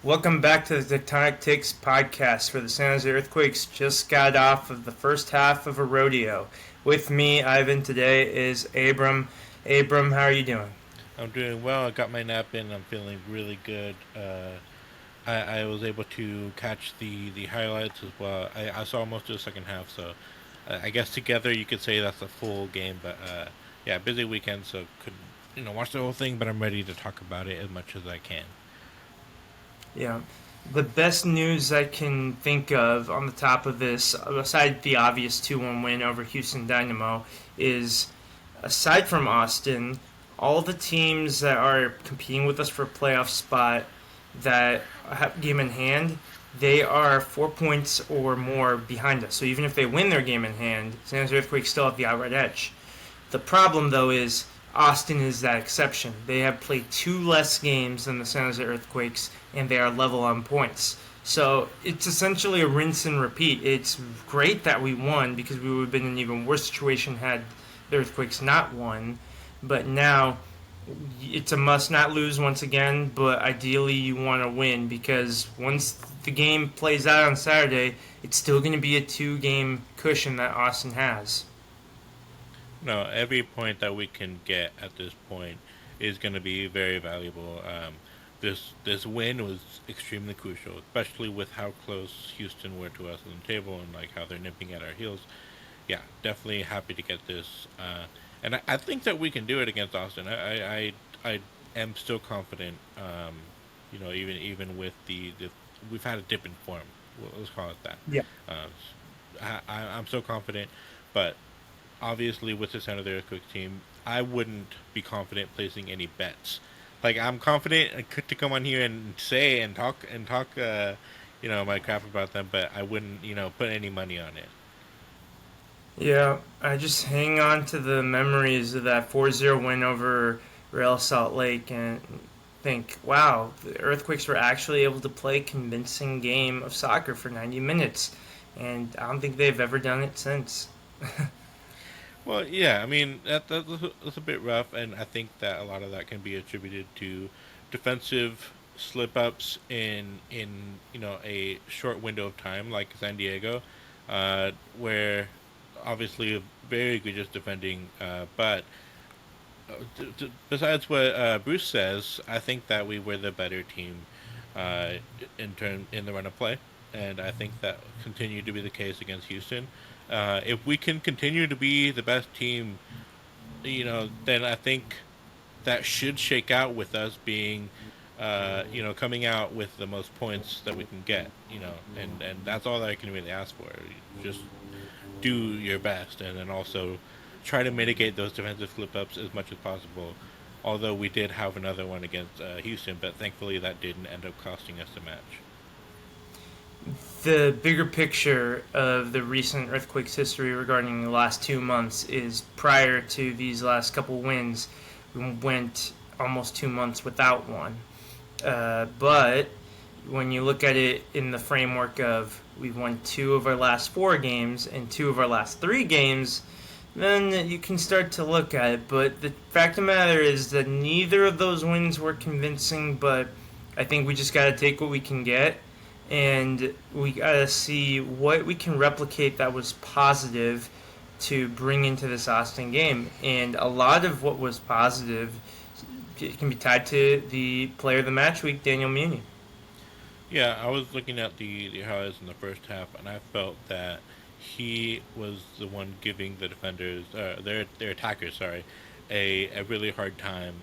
Welcome back to the Tectonic Takes podcast, where the San Jose Earthquakes just got off of the first half of a rodeo. With me, Ivan, today is Abram. Abram, how are you doing? I'm doing well. I got my nap in. I'm feeling really good. I was able to catch the highlights as well. I saw most of the second half, so I guess together you could say that's a full game. But yeah, busy weekend, so couldn't watch the whole thing. But I'm ready to talk about it as much as I can. Yeah. The best news I can think of on the top of this, aside the obvious 2-1 win over Houston Dynamo, is aside from Austin, all the teams that are competing with us for a playoff spot that have game in hand, they are 4 points or more behind us. So even if they win their game in hand, San Jose Earthquakes still have the outright edge. The problem, though, is Austin is that exception. They have played two less games than the San Jose Earthquakes, and they are level on points. So it's essentially a rinse and repeat. It's great that we won because we would have been in an even worse situation had the Earthquakes not won. But now it's a must not lose once again, but ideally you want to win because once the game plays out on Saturday, it's still going to be a two-game cushion that Austin has. No, every point that we can get at this point is going to be very valuable. This win was extremely crucial, especially with how close Houston were to us on the table and like how they're nipping at our heels. Yeah, definitely happy to get this, and I think that we can do it against Austin. I am still confident. Even with the we've had a dip in form. Let's call it that. Yeah. Uh, I'm so confident, but obviously with the center of the Earthquake team, I wouldn't be confident placing any bets. Like I'm confident to come on here and say and talk my crap about them, but I wouldn't put any money on it. Yeah, I just hang on to the memories of that 4-0 win over Real Salt Lake and think, wow, the Earthquakes were actually able to play a convincing game of soccer for 90 minutes. And I don't think they've ever done it since. Well, yeah, I mean that's a bit rough, and I think that a lot of that can be attributed to defensive slip ups in a short window of time, like San Diego, where obviously very egregious defending, but besides what Bruce says, I think that we were the better team uh, in the run of play, and I think that continued to be the case against Houston. If we can continue to be the best team, then I think that should shake out with us being, coming out with the most points that we can get. And that's all that I can really ask for. Just do your best, and then also try to mitigate those defensive slip ups as much as possible. Although we did have another one against Houston, but thankfully that didn't end up costing us the match. The bigger picture of the recent Earthquakes history regarding the last 2 months is prior to these last couple wins, we went almost 2 months without one. But when you look at it in the framework of we've won two of our last four games and two of our last three games, then you can start to look at it. But the fact of the matter is that neither of those wins were convincing, but I think we just got to take what we can get. And we got to see what we can replicate that was positive to bring into this Austin game. And a lot of what was positive can be tied to the player of the match week, Daniel Munie. Yeah, I was looking at the highlights in the first half, and I felt that he was the one giving the defenders, their attackers, sorry, a really hard time.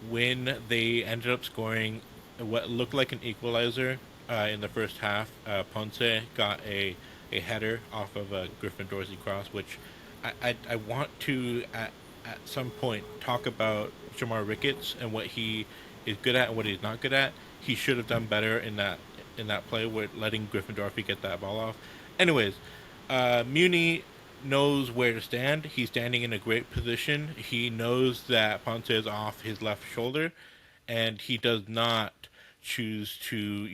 When they ended up scoring what looked like an equalizer in the first half, Ponce got a header off of a Griffin Dorsey cross, which I want to at some point talk about Jamar Ricketts and what he is good at and what he's not good at. He should have done better in that play with letting Griffin Dorsey get that ball off. Anyways, Muni knows where to stand. He's standing in a great position. He knows that Ponce is off his left shoulder, and he does not choose to,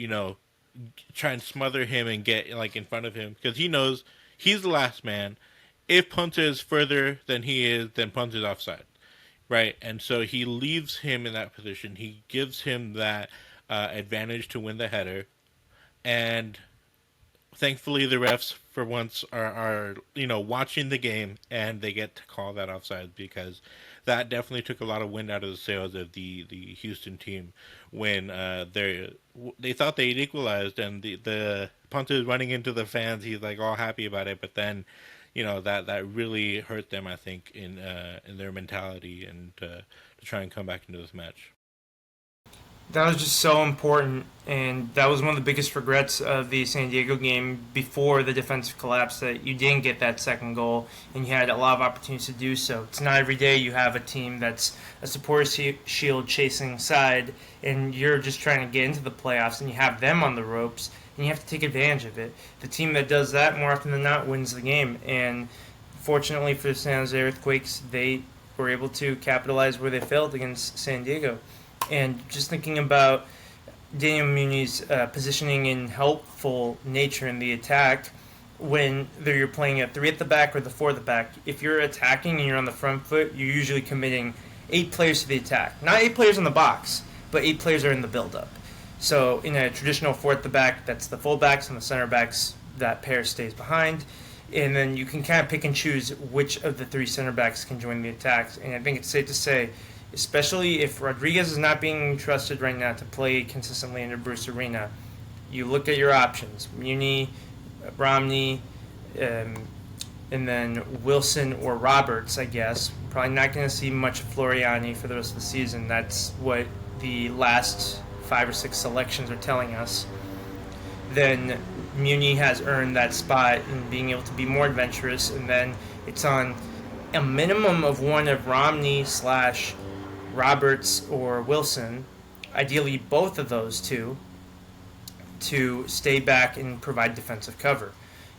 try and smother him and get like in front of him because he knows he's the last man. If Ponce is further than he is, then Ponce is offside, right? And so he leaves him in that position. He gives him that advantage to win the header, and thankfully the refs for once are watching the game and they get to call that offside, because that definitely took a lot of wind out of the sails of the Houston team when they thought they'd equalized, and the punter is running into the fans. He's like all happy about it, but then that really hurt them, I think, in their mentality, and to try and come back into this match. That was just so important, and that was one of the biggest regrets of the San Diego game before the defensive collapse, that you didn't get that second goal, and you had a lot of opportunities to do so. It's not every day you have a team that's a supporter shield chasing side, and you're just trying to get into the playoffs, and you have them on the ropes, and you have to take advantage of it. The team that does that more often than not wins the game, and fortunately for the San Jose Earthquakes, they were able to capitalize where they failed against San Diego. And just thinking about Daniel Munie's positioning and helpful nature in the attack, when you're playing a 3 at the back or the 4 at the back, if you're attacking and you're on the front foot, you're usually committing 8 players to the attack. Not 8 players in the box, but 8 players are in the build-up. So in a traditional 4 at the back, that's the fullbacks, and the center backs, that pair stays behind. And then you can kind of pick and choose which of the 3 center backs can join the attacks. And I think it's safe to say, especially if Rodriguez is not being trusted right now to play consistently under Bruce Arena, you look at your options: Munie, Romney, and then Wilson or Roberts, I guess. Probably not going to see much of Floriani for the rest of the season. That's what the last 5 or 6 selections are telling us. Then Munie has earned that spot in being able to be more adventurous, and then it's on a minimum of one of Romney / Roberts or Wilson, ideally both of those two, to stay back and provide defensive cover.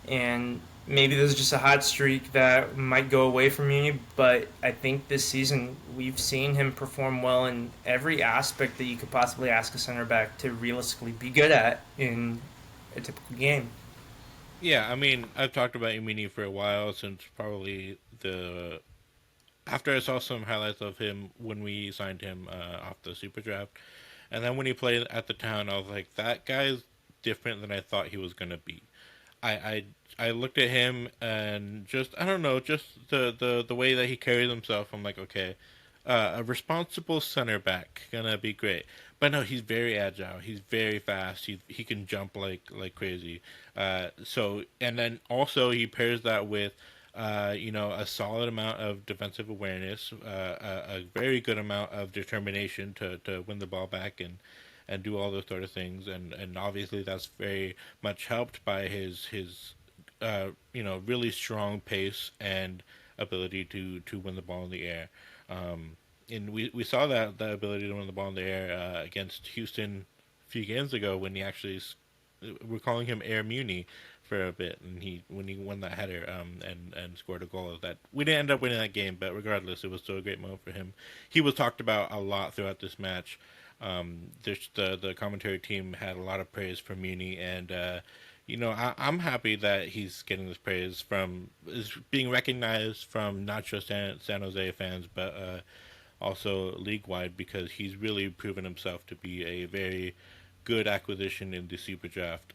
And maybe this is just a hot streak that might go away from Munie, but I think this season we've seen him perform well in every aspect that you could possibly ask a center back to realistically be good at in a typical game. Yeah, I mean, I've talked about Munie for a while, since probably after I saw some highlights of him when we signed him off the Super Draft, and then when he played at the Town, I was like, that guy's different than I thought he was gonna be. I looked at him and just, I don't know, just the way that he carries himself. I'm like, okay, a responsible center back gonna be great. But no, he's very agile. He's very fast. He can jump like crazy. So, and then also he pairs that with a solid amount of defensive awareness, a very good amount of determination to win the ball back and do all those sort of things, and obviously that's very much helped by his really strong pace and ability to win the ball in the air. And we saw that ability to win the ball in the air against Houston a few games ago, when he actually, we're calling him Air Munie for a bit, and when he won that header and scored a goal. That we didn't end up winning that game, but regardless, it was still a great moment for him. He was talked about a lot throughout this match. The commentary team had a lot of praise for Munie, and I'm happy that he's getting this praise is being recognized from not just San Jose fans, but also league wide, because he's really proven himself to be a very good acquisition in the Super Draft.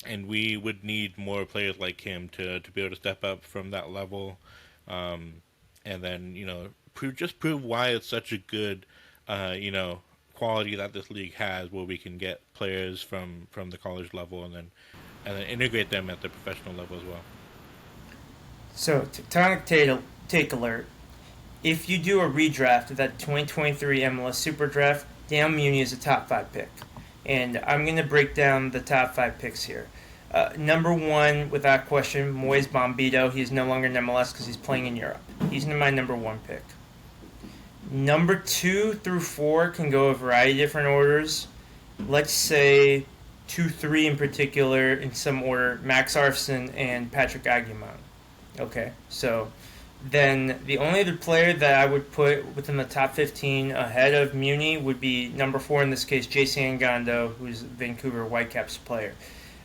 And we would need more players like him to be able to step up from that level, and then prove why it's such a good quality that this league has, where we can get players from the college level and then integrate them at the professional level as well. So, tectonic take alert. If you do a redraft of that 2023 MLS Super Draft, Daniel Munie is a top 5 pick. And I'm going to break down the top 5 picks here. Number 1, without question, Moise Bombito. He's no longer in MLS because he's playing in Europe. He's my number 1 pick. Number 2 through 4 can go a variety of different orders. Let's say 2, 3 in particular, in some order, Max Arfson and Patrick Aguimont. Okay, so then the only other player that I would put within the top 15 ahead of Munie would be number 4 in this case, JC Angando, who's a Vancouver Whitecaps player.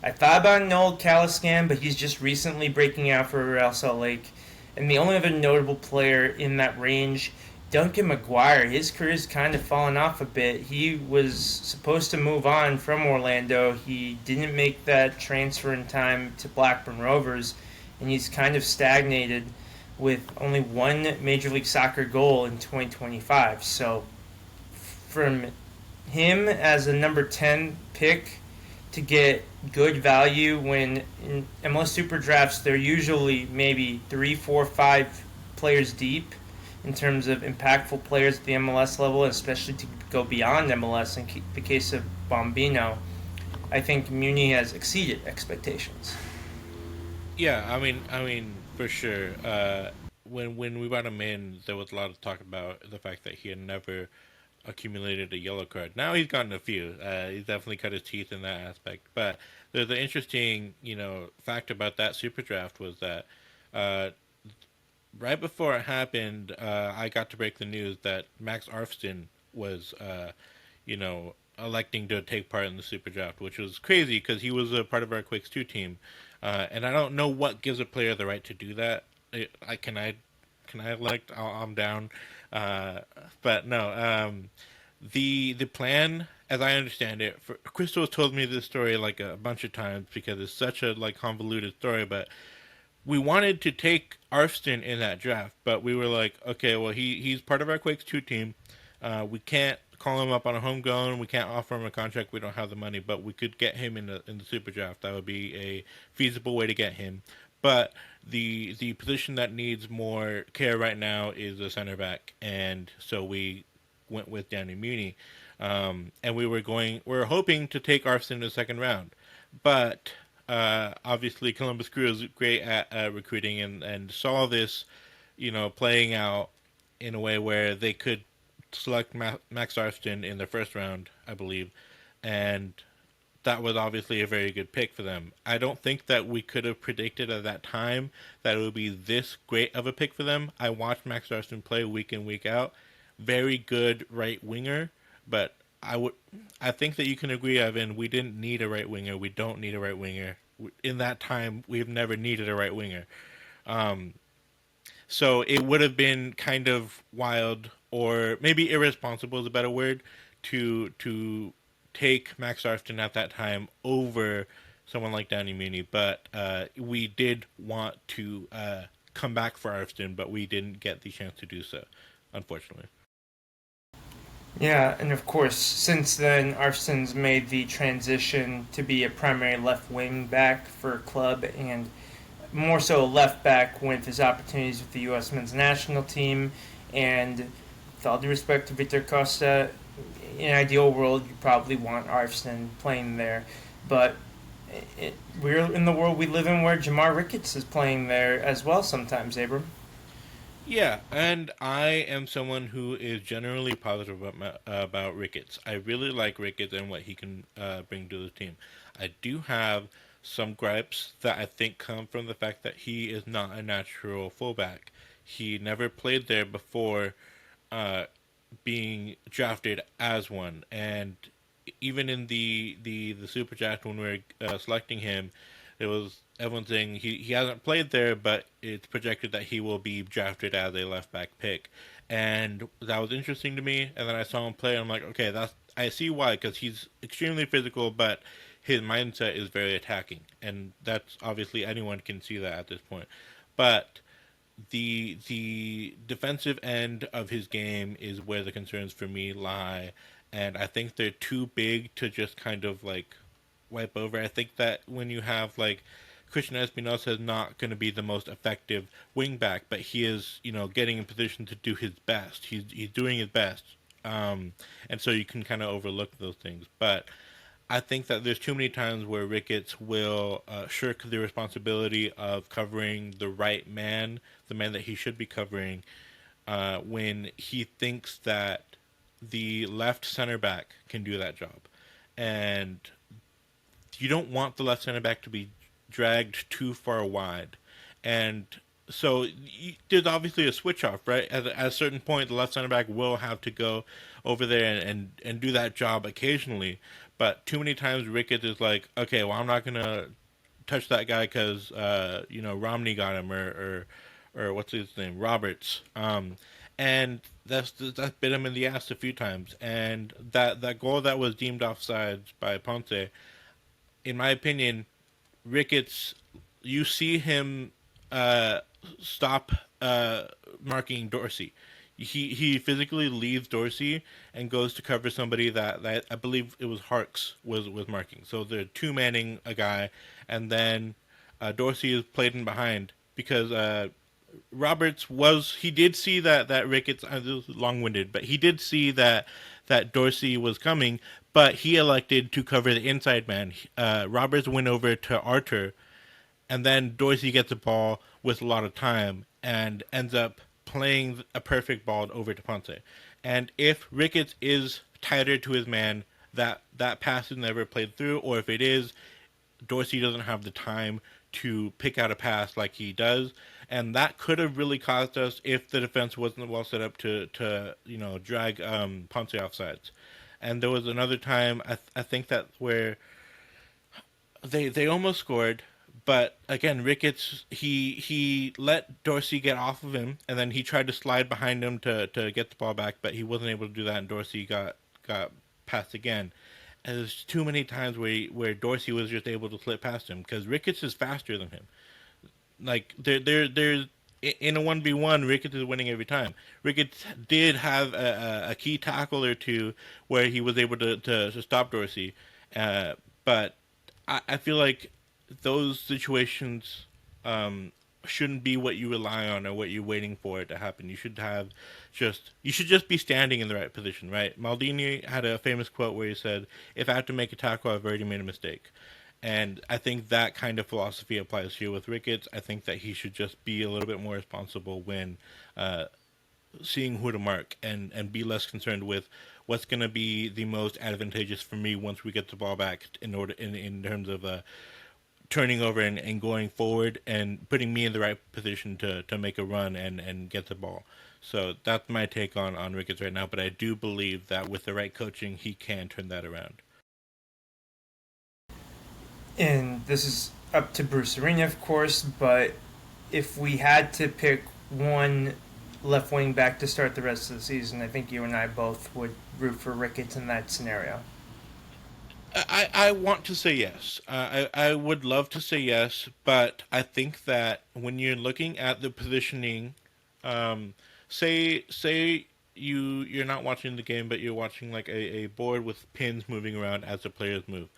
I thought about Noel Caliscan, but he's just recently breaking out for Real Salt Lake. And the only other notable player in that range Duncan McGuire, his career's kind of fallen off a bit. He was supposed to move on from Orlando. He didn't make that transfer in time to Blackburn Rovers, and he's kind of stagnated with only one Major League Soccer goal in 2025. So, from him as a number 10 pick to get good value when in MLS Super Drafts they're usually maybe 3, 4, 5 players deep in terms of impactful players at the MLS level, especially to go beyond MLS in the case of Bombino. I think Munie has exceeded expectations. Yeah, I mean, for sure. When we brought him in, there was a lot of talk about the fact that he had never accumulated a yellow card. Now he's gotten a few. He's definitely cut his teeth in that aspect. But there's an interesting, fact about that super draft was that uh, right before it happened, I got to break the news that Max Arfston was, electing to take part in the super draft, which was crazy because he was a part of our Quakes 2 team. And I don't know what gives a player the right to do that. Can I elect? I'm down. Uh, but no. The plan, as I understand it, Crystal has told me this story like a bunch of times because it's such a like convoluted story. But we wanted to take Arfston in that draft, but we were like, okay, well he's part of our Quakes 2 team. We can't call him up on a homegrown. We can't offer him a contract. We don't have the money, but we could get him in the super draft. That would be a feasible way to get him. But the position that needs more care right now is a center back, and so we went with Daniel Munie. And we were hoping to take Arfston in the second round, but obviously Columbus Crew is great at recruiting and saw this, playing out in a way where they could select Max Arfston in the first round, I believe, and that was obviously a very good pick for them. I don't think that we could have predicted at that time that it would be this great of a pick for them. I watched Max Darson play week in week out. Very good right winger, but I think that you can agree, Evan. We didn't need a right winger. We don't need a right winger. In that time, we've never needed a right winger. Um, so it would have been kind of wild, or maybe irresponsible is a better word, to take Max Arston at that time over someone like Danny Mooney. But we did want to come back for Arston, but we didn't get the chance to do so, unfortunately. Yeah, and of course, since then, Arston's made the transition to be a primary left wing back for a club and more so a left back with his opportunities with the U.S. men's national team. And with all due respect to Victor Costa, in an ideal world, you probably want Arston playing there. But we're in the world we live in where Jamar Ricketts is playing there as well sometimes, Abram. Yeah, and I am someone who is generally positive about Ricketts. I really like Ricketts and what he can bring to the team. I do have some gripes that I think come from the fact that he is not a natural fullback. He never played there before uh, being drafted as one, and even in the super draft when we were selecting him, it was everyone saying he hasn't played there, but it's projected that he will be drafted as a left back pick, and that was interesting to me. And then I saw him play, and I'm like, okay, that's I see why, because he's extremely physical, but his mindset is very attacking, and that's obviously anyone can see that at this point. But the defensive end of his game is where the concerns for me lie, and I think they're too big to just kind of like wipe over. I think that when you have like Christian Espinosa is not going to be the most effective wingback, but he is, getting in position to do his best. He's doing his best, and so you can kind of overlook those things. But I think that there's too many times where Ricketts will shirk the responsibility of covering the right man, the man that he should be covering, when he thinks that the left center back can do that job. And you don't want the left center back to be dragged too far wide. And so there's obviously a switch off, right? At a certain point, the left center back will have to go over there and do that job occasionally. But too many times, Ricketts is like, okay, well, I'm not going to touch that guy because, Romney got him or what's his name, Roberts. and that's bit him in the ass a few times. And that goal that was deemed offsides by Ponce, in my opinion, Ricketts, you see him uh, stop marking Dorsey. He physically leaves Dorsey and goes to cover somebody that I believe it was Harks was marking. So they're two manning a guy, and then Dorsey is played in behind because Roberts he did see that Ricketts, this was long winded, but he did see that Dorsey was coming, but he elected to cover the inside man. Roberts went over to Arthur, and then Dorsey gets the ball with a lot of time and ends up playing a perfect ball over to Ponce. And if Ricketts is tighter to his man, that pass is never played through, or if it is, Dorsey doesn't have the time to pick out a pass like he does, and that could have really caused us if the defense wasn't well set up to drag Ponce offsides. And there was another time I think that where they almost scored, but again Ricketts he let Dorsey get off of him, and then he tried to slide behind him to get the ball back, but he wasn't able to do that, and Dorsey got passed again. And there's too many times where Dorsey was just able to slip past him because Ricketts is faster than him. Like there's in a 1v1, Ricketts is winning every time. Ricketts did have a key tackle or two where he was able to stop Dorsey, but I feel like those situations shouldn't be what you rely on or what you're waiting for it to happen. You should just be standing in the right position, right? Maldini had a famous quote where he said, "If I have to make a tackle, I've already made a mistake." And I think that kind of philosophy applies here with Ricketts. I think that he should just be a little bit more responsible when seeing who to mark, and be less concerned with what's going to be the most advantageous for me once we get the ball back in terms of turning over and going forward and putting me in the right position to make a run and get the ball. So that's my take on Ricketts right now, but I do believe that with the right coaching, he can turn that around. And this is up to Bruce Arena, of course, but if we had to pick one left wing back to start the rest of the season, I think you and I both would root for Ricketts in that scenario. I want to say yes. I would love to say yes, but I think that when you're looking at the positioning, say you're not watching the game, but you're watching like a board with pins moving around as the players move.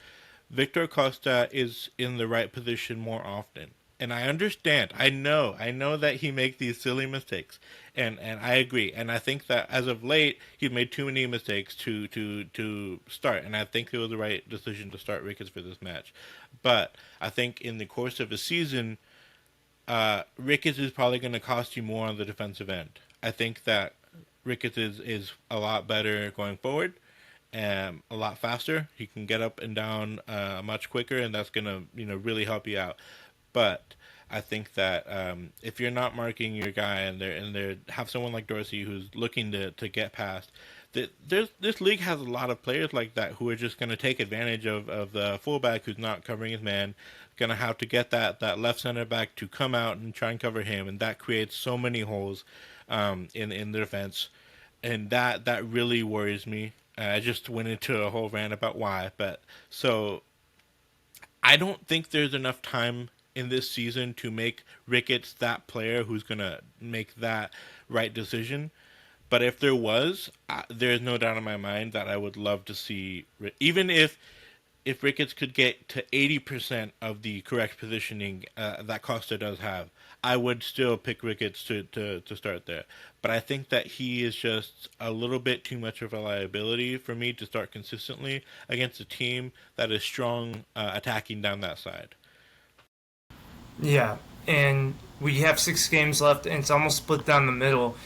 Victor Costa is in the right position more often. And I understand. I know that he makes these silly mistakes, and I agree. And I think that as of late, he's made too many mistakes to start. And I think it was the right decision to start Ricketts for this match. But I think in the course of a season, Ricketts is probably going to cost you more on the defensive end. I think that Ricketts is a lot better going forward, a lot faster. He can get up and down much quicker, and that's gonna really help you out. But I think that if you're not marking your guy and they have someone like Dorsey who's looking to get past, this league has a lot of players like that who are just going to take advantage of the fullback who's not covering his man. Going to have to get that left center back to come out and try and cover him, and that creates so many holes in the defense, and that really worries me. I just went into a whole rant about why, but so I don't think there's enough time in this season to make Ricketts that player who's gonna make that right decision. But if there was, there's no doubt in my mind that I would love to see, even if Ricketts could get to 80% of the correct positioning that Costa does have, I would still pick Ricketts to start there. But I think that he is just a little bit too much of a liability for me to start consistently against a team that is strong attacking down that side. Yeah, and we have 6 games left, and it's almost split down the middle.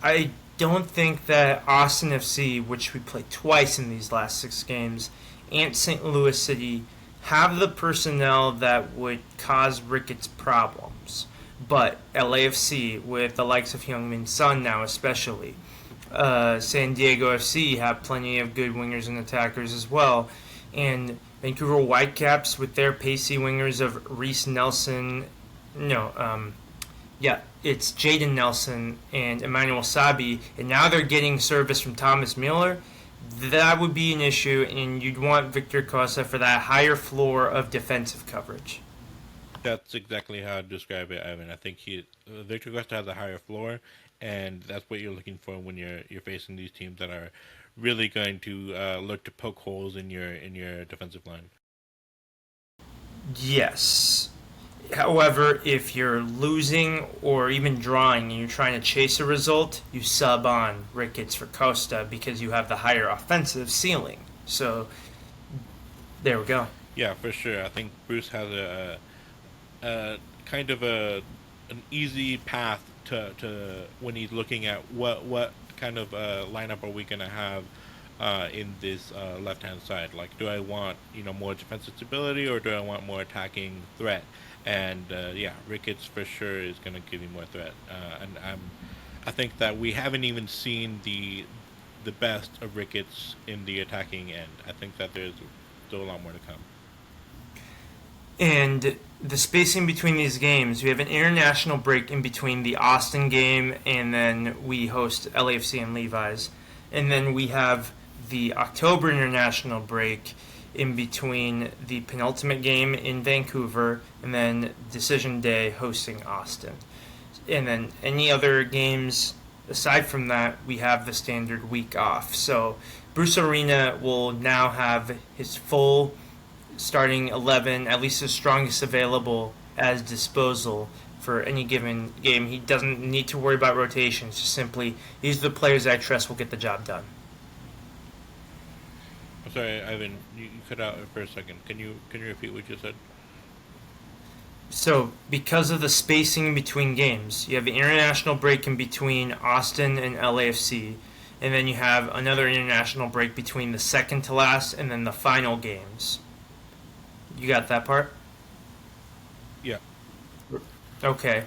I don't think that Austin FC, which we played twice in these last 6 games, and St. Louis City have the personnel that would cause Ricketts problems. But LAFC, with the likes of Heung-Min Son now especially, San Diego FC have plenty of good wingers and attackers as well. And Vancouver Whitecaps with their pacey wingers of Reese Nelson, no, yeah, it's Jaden Nelson and Emmanuel Sabi, and now they're getting service from Thomas Mueller. That would be an issue, and you'd want Victor Costa for that higher floor of defensive coverage. That's exactly how I describe it, Ivan. I think Victor Costa has a higher floor, and that's what you're looking for when you're facing these teams that are really going to look to poke holes in your defensive line. Yes. However, if you're losing or even drawing and you're trying to chase a result, you sub on Ricketts for Costa because you have the higher offensive ceiling. So there we go. Yeah, for sure. I think Bruce has a kind of an easy path to when he's looking at what kind of lineup are we going to have in this left hand side. Like, do I want more defensive stability or do I want more attacking threat? And yeah, Ricketts for sure is going to give you more threat. And I think that we haven't even seen the best of Ricketts in the attacking end. I think that there's still a lot more to come. And the spacing between these games, we have an international break in between the Austin game, and then we host LAFC and Levi's. And then we have the October international break in between the penultimate game in Vancouver and then decision day hosting Austin. And then any other games aside from that, we have the standard week off. So Bruce Arena will now have his full starting 11, at least the strongest available, as disposal for any given game. He doesn't need to worry about rotations. Just simply, these are the players I trust will get the job done. I'm sorry, Ivan, you cut out for a second. Can you repeat what you said? So, because of the spacing between games, you have the international break in between Austin and LAFC, and then you have another international break between the second to last and then the final games. You got that part? Yeah. Okay.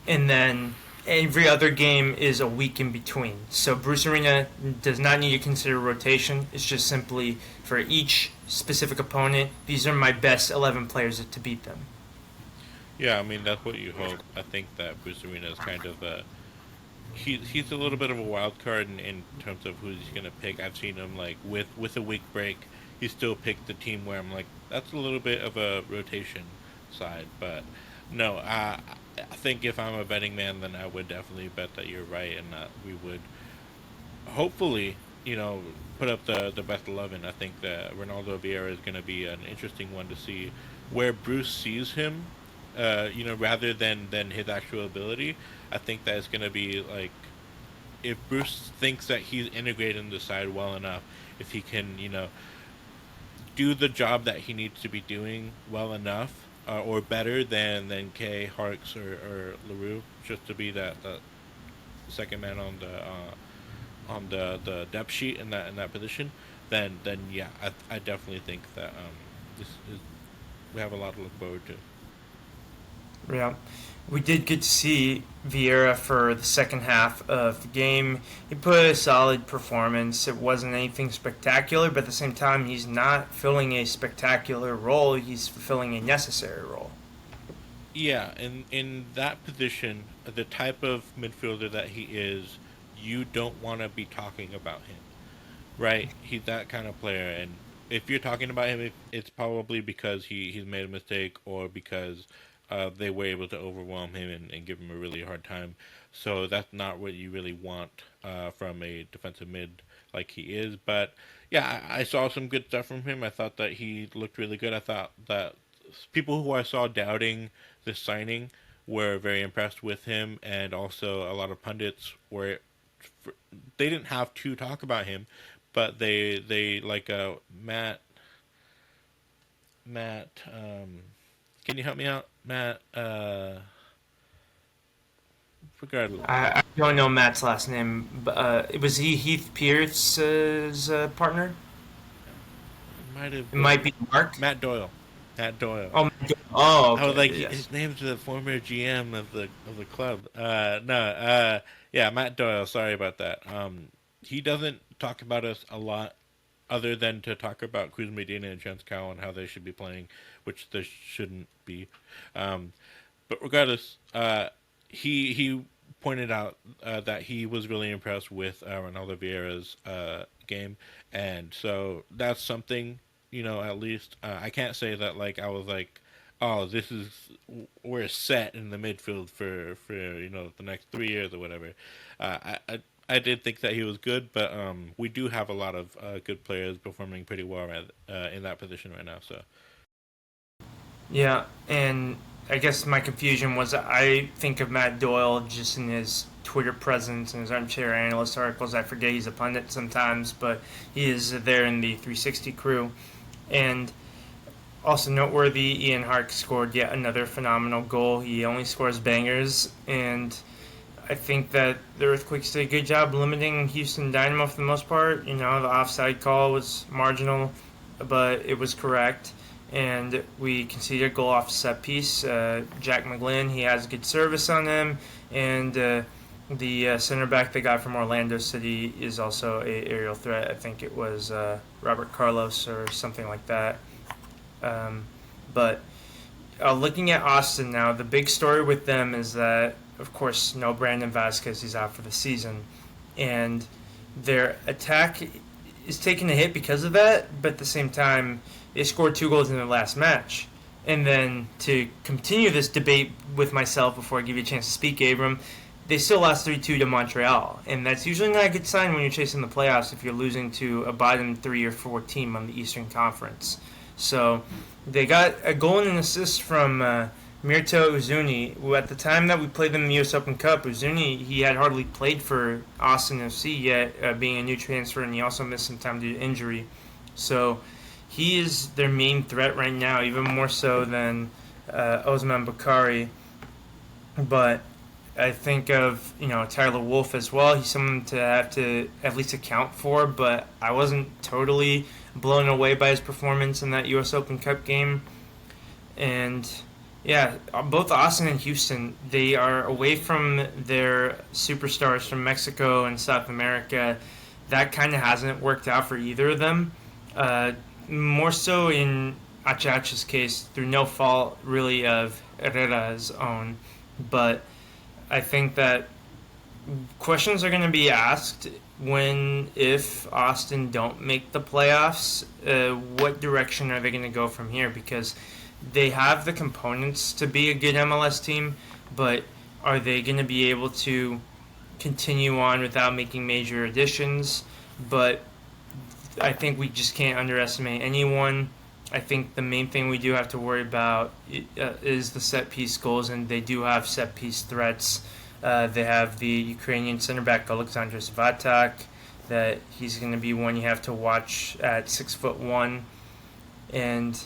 And then every other game is a week in between. So Bruce Arena does not need to consider rotation. It's just simply for each specific opponent, these are my best 11 players to beat them. Yeah, I mean that's what you hope. I think that Bruce Arena is kind of he's a little bit of a wild card in terms of who he's gonna pick. I've seen him like with a week break, he still picked the team where I'm like that's a little bit of a rotation side, but no, I think if I'm a betting man, then I would definitely bet that you're right and that we would hopefully put up the best 11. I think that Ronaldo Vieira is going to be an interesting one to see where Bruce sees him rather than his actual ability. I think that it's going to be like if Bruce thinks that he's integrated in the side well enough, if he can, do the job that he needs to be doing well enough or better than Kay, Harks, or LaRue, just to be that second man on the depth sheet in that position, then yeah, I definitely think that this is we have a lot to look forward to. Yeah. We did get to see Vieira for the second half of the game. He put a solid performance. It wasn't anything spectacular, but at the same time, he's not filling a spectacular role. He's fulfilling a necessary role. Yeah, in that position, the type of midfielder that he is, you don't want to be talking about him, right? He's that kind of player, and if you're talking about him, it's probably because he's made a mistake or because they were able to overwhelm him and give him a really hard time. So that's not what you really want from a defensive mid like he is. But yeah, I saw some good stuff from him. I thought that he looked really good. I thought that people who I saw doubting this signing were very impressed with him, and also a lot of pundits were. They didn't have to talk about him, but they like Matt. Can you help me out, Matt? Regardless, I don't know Matt's last name, but was he Heath Pierce's partner? it might have It might been be Mark. Matt Doyle. Matt Doyle. Oh, oh, I was okay, like, yes. his name's the former GM of the club. No, yeah, Matt Doyle. Sorry about that. He doesn't talk about us a lot, other than to talk about Cruz Medina and Chance Cowell and how they should be playing, which they shouldn't be. Um, but regardless, he pointed out that he was really impressed with Ronaldo Vieira's game, and so that's something, at least I can't say that like I was like, oh, this is we're set in the midfield for the next 3 years or whatever. I did think that he was good, but we do have a lot of good players performing pretty well in that position right now. So Yeah, and I guess my confusion was I think of Matt Doyle just in his Twitter presence and his armchair analyst articles. I forget he's a pundit sometimes, but he is there in the 360 crew. And also noteworthy, Ian Hark scored yet another phenomenal goal. He only scores bangers, and I think that the Earthquakes did a good job limiting Houston Dynamo for the most part. The offside call was marginal, but it was correct. And we conceded a goal off set piece. Jack McGlynn, he has good service on him. And the center back they got from Orlando City is also a aerial threat. I think it was Robert Carlos or something like that. But looking at Austin now, the big story with them is that, of course, no Brandon Vasquez, he's out for the season. And their attack is taking a hit because of that, but at the same time, they scored 2 goals in their last match. And then to continue this debate with myself before I give you a chance to speak, Abram, they still lost 3-2 to Montreal. And that's usually not a good sign when you're chasing the playoffs if you're losing to a bottom 3 or 4 team on the Eastern Conference. So they got a goal and an assist from Mirto Uzuni, who at the time that we played them in the U.S. Open Cup, Uzuni, he had hardly played for Austin FC yet, being a new transfer, and he also missed some time due to injury. So he is their main threat right now, even more so than Osman Bakari. But I think of Tyler Wolf as well. He's someone to have to at least account for, but I wasn't totally blown away by his performance in that U.S. Open Cup game. And yeah, both Austin and Houston, they are away from their superstars from Mexico and South America. That kind of hasn't worked out for either of them. More so in Achacha's case, through no fault really of Herrera's own. But I think that questions are going to be asked if Austin don't make the playoffs. What direction are they going to go from here? Because they have the components to be a good MLS team, but are they going to be able to continue on without making major additions? But I think we just can't underestimate anyone. I think the main thing we do have to worry about is the set piece goals, and they do have set piece threats. They have the Ukrainian center back Alexander Svatak, that he's going to be one you have to watch at 6'1", and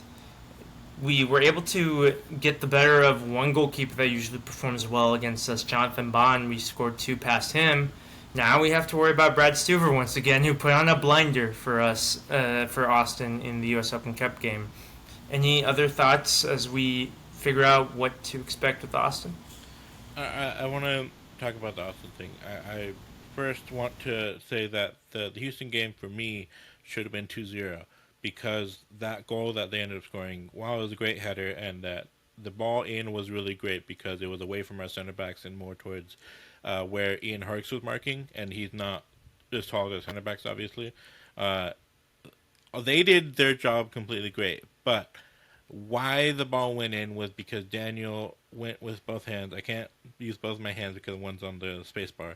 we were able to get the better of one goalkeeper that usually performs well against us, Jonathan Bond. We scored 2 past him. Now we have to worry about Brad Stuver once again, who put on a blinder for us, for Austin in the U.S. Open Cup game. Any other thoughts as we figure out what to expect with Austin? I want to talk about the Austin thing. I first want to say that the Houston game for me should have been 2-0 because that goal that they ended up scoring, while it was a great header and that the ball in was really great because it was away from our center backs and more towards where Ian Harkes was marking, and he's not as tall as center backs, obviously. They did their job completely great, but why the ball went in was because Daniel went with both hands. I can't use both of my hands because one's on the space bar.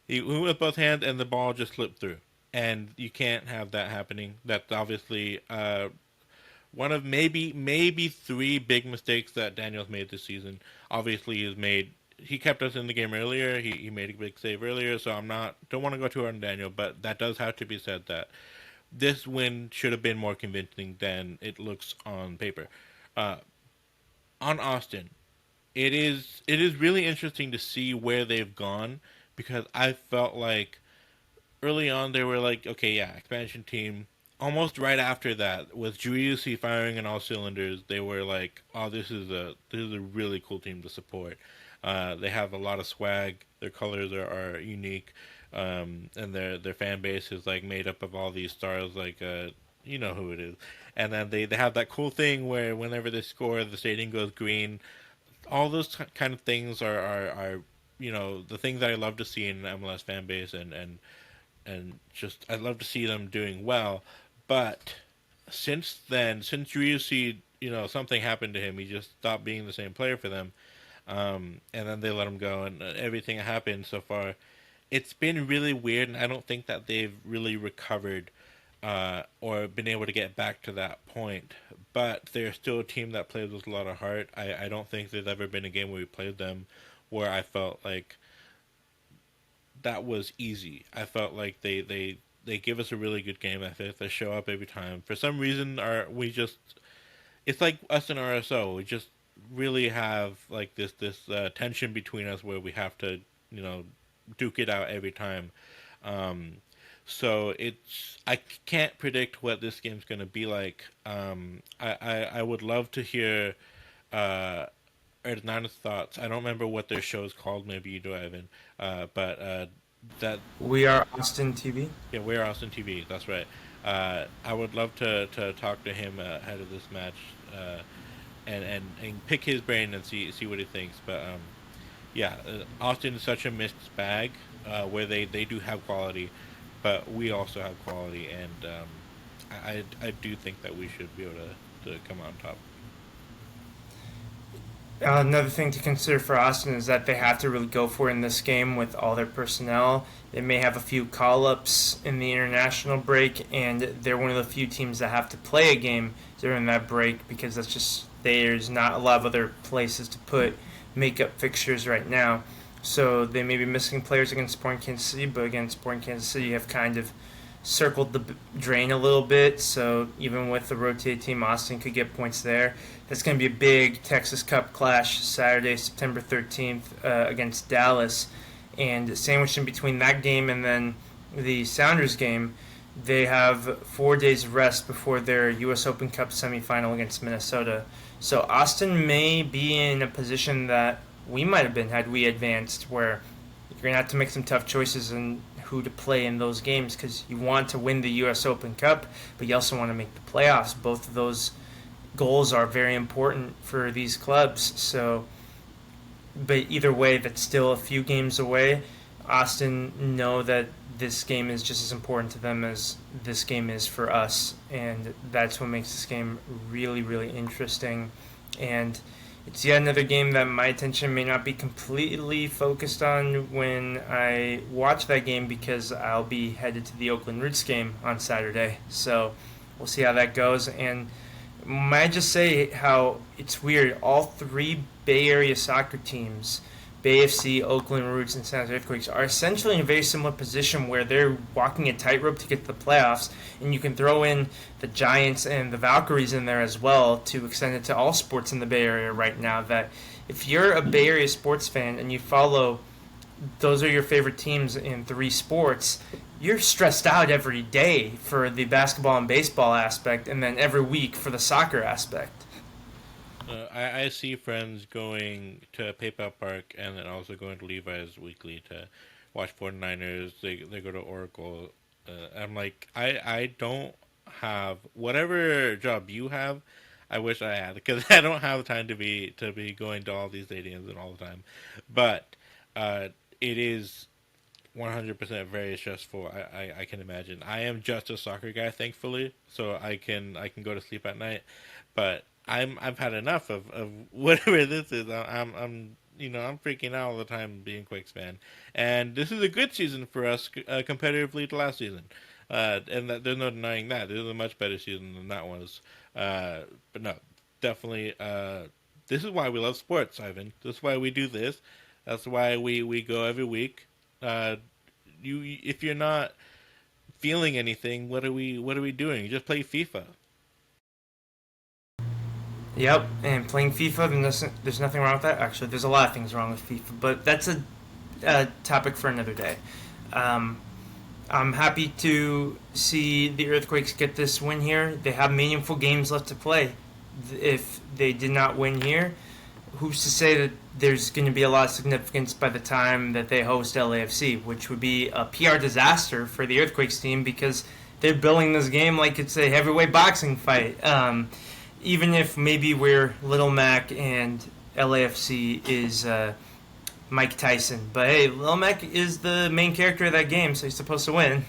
He went with both hands, and the ball just slipped through. And you can't have that happening. That's obviously one of maybe 3 big mistakes that Daniel's made this season. Obviously, he kept us in the game earlier. He made a big save earlier, so don't want to go too hard on Daniel, but that does have to be said that this win should have been more convincing than it looks on paper. On Austin, it is really interesting to see where they've gone because I felt like early on they were like, okay, yeah, expansion team. Almost right after that, with Juicy firing on all cylinders, they were like, "Oh, this is a really cool team to support." They have a lot of swag. Their colors are unique, and their fan base is like made up of all these stars, like you know who it is. And then they have that cool thing where whenever they score, the stadium goes green. all those kind of things are the things that I love to see in MLS fan base, and just I love to see them doing well. But since then, since Driussi, something happened to him, he just stopped being the same player for them, and then they let him go, and everything that happened so far, it's been really weird, and I don't think that they've really recovered or been able to get back to that point. But they're still a team that plays with a lot of heart. I don't think there's ever been a game where we played them where I felt like that was easy. I felt like they give us a really good game ethic. They show up every time. For some reason, we just it's like us and RSO. We just really have like this tension between us where we have to duke it out every time. Um, so I can't predict what this game's going to be like. I would love to hear Hernan's thoughts. I don't remember what their show is called. Maybe you do, Ivan. But that We are Austin TV. yeah, we're Austin TV. That's right. I would love to talk to him ahead of this match, and pick his brain and see what he thinks. But yeah, Austin is such a mixed bag where they do have quality, but we also have quality, and I do think that we should be able to come out on top. Another thing to consider for Austin is that they have to really go for it in this game with all their personnel. They may have a few call ups in the international break, and they're one of the few teams that have to play a game during that break because there's not a lot of other places to put makeup fixtures right now. So they may be missing players against Sporting Kansas City, but against Sporting Kansas City, you have kind of circled the drain a little bit. So even with the rotate team, Austin could get points there. That's going to be a big Texas Cup clash Saturday, September 13th against Dallas. And sandwiched in between that game and then the Sounders game, they have 4 days rest before their U.S. Open Cup semifinal against Minnesota. So Austin may be in a position that we might have been had we advanced, where you're going to have to make some tough choices in who to play in those games because you want to win the U.S. Open Cup, but you also want to make the playoffs. Both of those goals are very important for these clubs. So, but either way, that's still a few games away. Austin know that this game is just as important to them as this game is for us, and that's what makes this game really, really interesting. And it's yet another game that my attention may not be completely focused on when I watch that game because I'll be headed to the Oakland Roots game on Saturday. So we'll see how that goes. And might I just say how it's weird. All three Bay Area soccer teams, Bay FC, Oakland Roots, and San Jose Earthquakes, are essentially in a very similar position where they're walking a tightrope to get to the playoffs, and you can throw in the Giants and the Valkyries in there as well to extend it to all sports in the Bay Area right now. That if you're a Bay Area sports fan and you follow those are your favorite teams in three sports, you're stressed out every day for the basketball and baseball aspect, and then every week for the soccer aspect. I see friends going to PayPal Park and then also going to Levi's weekly to watch 49ers. They go to Oracle. I'm like, I don't have whatever job you have. I wish I had because I don't have time to be going to all these stadiums and all the time. But it is 100% very stressful. I can imagine. I am just a soccer guy, thankfully, so I can go to sleep at night. But I've had enough of whatever this is. I'm freaking out all the time being Quakes fan, and this is a good season for us comparatively to last season. And that, there's no denying that. This is a much better season than that was. But no, definitely. This is why we love sports, Ivan. This is why we do this. That's why we go every week. If you're not feeling anything, what are we doing? Just play FIFA. Yep, and playing FIFA, there's nothing wrong with that. Actually, there's a lot of things wrong with FIFA, but that's a topic for another day. Um, I'm happy to see the Earthquakes get this win here. They have meaningful games left to play. If they did not win here, who's to say that there's going to be a lot of significance by the time that they host LAFC, which would be a PR disaster for the Earthquakes team because they're billing this game like it's a heavyweight boxing fight. Even if maybe we're Little Mac and LAFC is Mike Tyson. But hey, Lil Mac is the main character of that game, so he's supposed to win.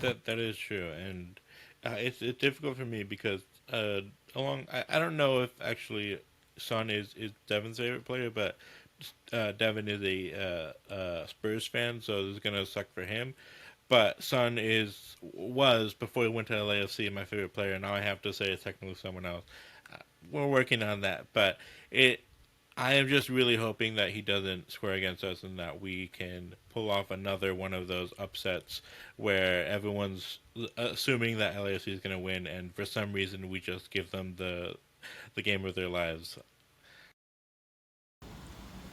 That is true, and it's difficult for me because I don't know if actually Son is Devin's favorite player, but Devin is a Spurs fan, so this is gonna suck for him. But Son was before he went to LAFC my favorite player. Now I have to say it's technically someone else. We're working on that, but it I am just really hoping that he doesn't score against us and that we can pull off another one of those upsets where everyone's assuming that LAFC is going to win, and for some reason we just give them the game of their lives.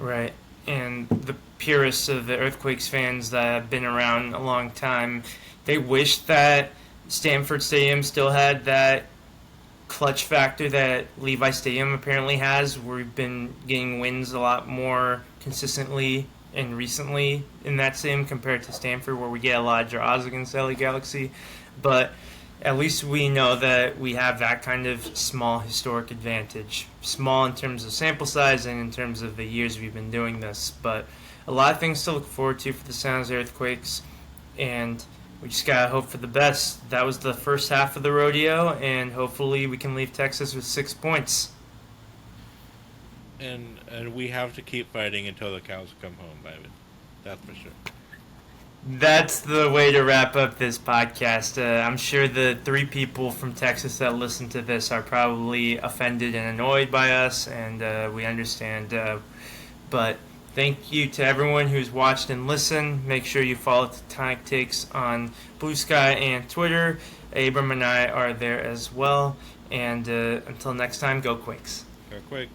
Right. And the purists of the Earthquakes fans that have been around a long time, they wish that Stanford Stadium still had that clutch factor that Levi Stadium apparently has. We've been getting wins a lot more consistently and recently in that stadium compared to Stanford, where we get a lot of draws against LA Galaxy. But at least we know that we have that kind of small historic advantage. Small in terms of sample size and in terms of the years we've been doing this. But a lot of things to look forward to for the San Jose Earthquakes. And we just gotta hope for the best. That was the first half of the rodeo, and hopefully we can leave Texas with 6 points. And we have to keep fighting until the cows come home, Ivan. That's for sure. That's the way to wrap up this podcast. I'm sure the three people from Texas that listen to this are probably offended and annoyed by us, and we understand. But thank you to everyone who's watched and listened. Make sure you follow Tectonic Takes on Blue Sky and Twitter. Abram and I are there as well. And until next time, go Quakes. Go Quakes.